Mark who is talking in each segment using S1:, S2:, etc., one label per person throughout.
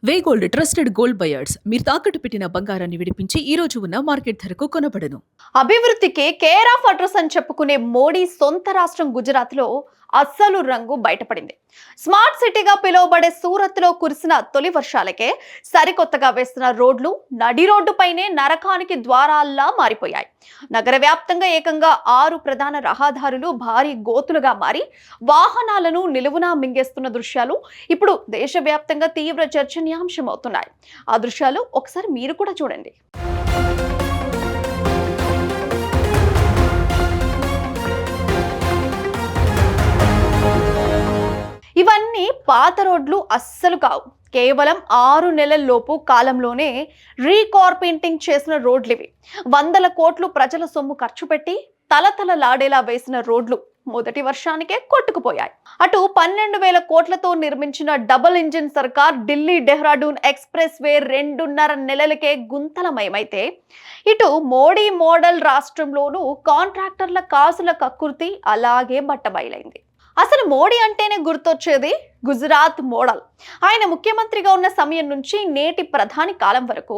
S1: వే gold trusted gold buyers మీరు తాకట్టు పెట్టిన బంగారాన్ని విడిపించి ఈ రోజు ఉన్న మార్కెట్ ధరకు కొనబడను.
S2: అభివృద్ధికి కేర్ ఆఫ్ అడ్రస్ అని చెప్పుకునే మోడీ సొంత రాష్ట్రం గుజరాత్ లో అస్సలు రంగు బయటపడింది. స్మార్ట్ సిటీగా పిలువబడే సూరత్ లో కురిసిన తొలి వర్షాలకే సరికొత్తగా వేస్తున్న రోడ్లు నడి రోడ్డుపైనే నరకానికి ద్వారాల్లా మారిపోయాయి. నగర వ్యాప్తంగా ఏకంగా 6 ప్రధాన రహదారులు భారీ గోతులుగా మారి వాహనాలను నిలువునా మింగేస్తున్న దృశ్యాలు ఇప్పుడు దేశవ్యాప్తంగా తీవ్ర చర్చనీయాంశం అవుతున్నాయి. ఆ దృశ్యాలు ఒకసారి మీరు కూడా చూడండి. ఇవన్నీ పాత రోడ్లు అస్సలు కావు. కేవలం 6 నెలల్లోపు కాలంలోనే రీకార్పెంటింగ్ చేసిన రోడ్లు ఇవి. 100 కోట్లు ప్రజల సొమ్ము ఖర్చు పెట్టి తలతలలాడేలా వేసిన రోడ్లు మొదటి వర్షానికే కొట్టుకుపోయాయి. అటు 12,000 కోట్లతో నిర్మించిన డబుల్ ఇంజిన్ సర్కార్ ఢిల్లీ డెహ్రాడూన్ ఎక్స్ప్రెస్ వే 2.5 నెలలకే గుంతలమయమైతే, ఇటు మోడీ మోడల్ రాష్ట్రంలోనూ కాంట్రాక్టర్ల కాసుల కక్కుర్తి అలాగే బట్టబయలైంది. అసలు మోడీ అంటేనే గుర్తొచ్చేది గుజరాత్ మోడల్. ఆయన ముఖ్యమంత్రిగా ఉన్న సమయం నుంచి నేటి ప్రధాని కాలం వరకు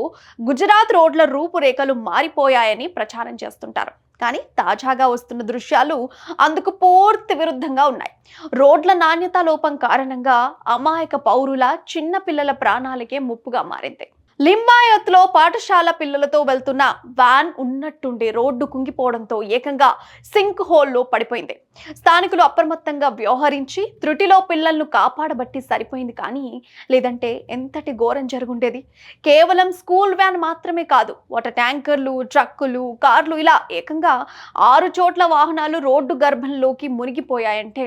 S2: గుజరాత్ రోడ్ల రూపురేఖలు మారిపోయాయని ప్రచారం చేస్తుంటారు. కానీ తాజాగా వస్తున్న దృశ్యాలు అందుకు పూర్తి విరుద్ధంగా ఉన్నాయి. రోడ్ల నాణ్యత లోపం కారణంగా అమాయక పౌరుల చిన్న పిల్లల ప్రాణాలకే ముప్పుగా మారింది. లింబాయత్లో పాఠశాల పిల్లలతో వెళ్తున్న వ్యాన్ ఉన్నట్టుండి రోడ్డు కుంగిపోవడంతో ఏకంగా సింక్ హోల్లో పడిపోయింది. స్థానికులు అప్రమత్తంగా వ్యవహరించి త్రుటిలో పిల్లలను కాపాడబట్టి సరిపోయింది. కానీ లేదంటే ఎంతటి ఘోరం జరుగుండేది. కేవలం స్కూల్ వ్యాన్ మాత్రమే కాదు, వాటర్ ట్యాంకర్లు, ట్రక్కులు, కార్లు ఇలా ఏకంగా 6 చోట్ల వాహనాలు రోడ్డు గర్భంలోకి మునిగిపోయాయంటే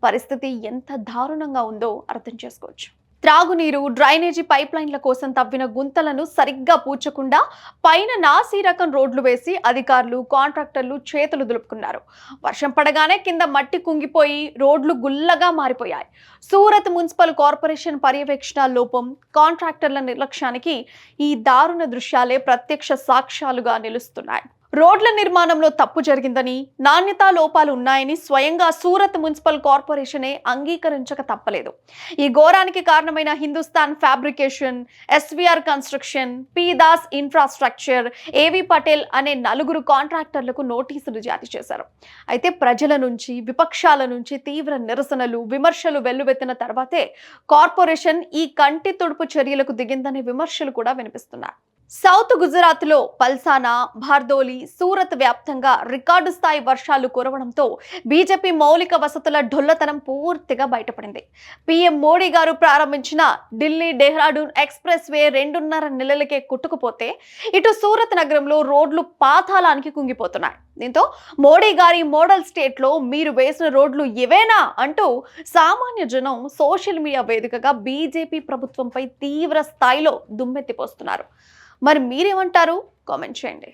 S2: పరిస్థితి ఎంత దారుణంగా ఉందో అర్థం చేసుకోవచ్చు. త్రాగునీరు, డ్రైనేజీ పైప్ లైన్ల కోసం తవ్విన గుంతలను సరిగ్గా పూడ్చకుండా పైన నాసీ రకం రోడ్లు వేసి అధికారులు, కాంట్రాక్టర్లు చేతులు దులుపుకున్నారు. వర్షం పడగానే కింద మట్టి కుంగిపోయి రోడ్లు గుల్లగా మారిపోయాయి. సూరత్ మున్సిపల్ కార్పొరేషన్ పర్యవేక్షణ లోపం, కాంట్రాక్టర్ల నిర్లక్ష్యానికి ఈ దారుణ దృశ్యాలే ప్రత్యక్ష సాక్ష్యాలుగా నిలుస్తున్నాయి. రోడ్ల నిర్మాణంలో తప్పు జరిగిందని, నాణ్యతా లోపాలు ఉన్నాయని స్వయంగా సూరత్ మున్సిపల్ కార్పొరేషనే అంగీకరించక తప్పలేదు. ఈ ఘోరానికి కారణమైన Hindustan fabrication, SVR construction, P Das infrastructure, ఏవి పటేల్ అనే 4 కాంట్రాక్టర్లకు నోటీసులు జారీ చేశారు. అయితే ప్రజల నుంచి, విపక్షాల నుంచి తీవ్ర నిరసనలు, విమర్శలు వెల్లువెత్తిన తర్వాతే కార్పొరేషన్ ఈ కంటి తుడుపు చర్యలకు దిగిందనే విమర్శలు కూడా వినిపిస్తున్నాయి. సౌత్ గుజరాత్ లో పల్సానా, బార్దోలి, సూరత్ వ్యాప్తంగా రికార్డు స్థాయి వర్షాలు కురవడంతో బీజేపీ మౌలిక వసతుల ఢొల్లతనం పూర్తిగా బయటపడింది. పీఎం మోడీ గారు ప్రారంభించిన ఢిల్లీ డెహ్రాడూన్ ఎక్స్ప్రెస్ వే 2.5 నెలలకే కుట్టుకుపోతే, ఇటు సూరత్ నగరంలో రోడ్లు పాతాళానికి కుంగిపోతున్నాయి. దీంతో మోడీ గారి మోడల్ స్టేట్ లో మీరు వేసిన రోడ్లు ఇవేనా అంటూ సామాన్య జనం సోషల్ మీడియా వేదికగా బీజేపీ ప్రభుత్వంపై తీవ్ర స్థాయిలో దుమ్మెత్తిపోస్తున్నారు. మరి మీరేమంటారు? కామెంట్ చేయండి.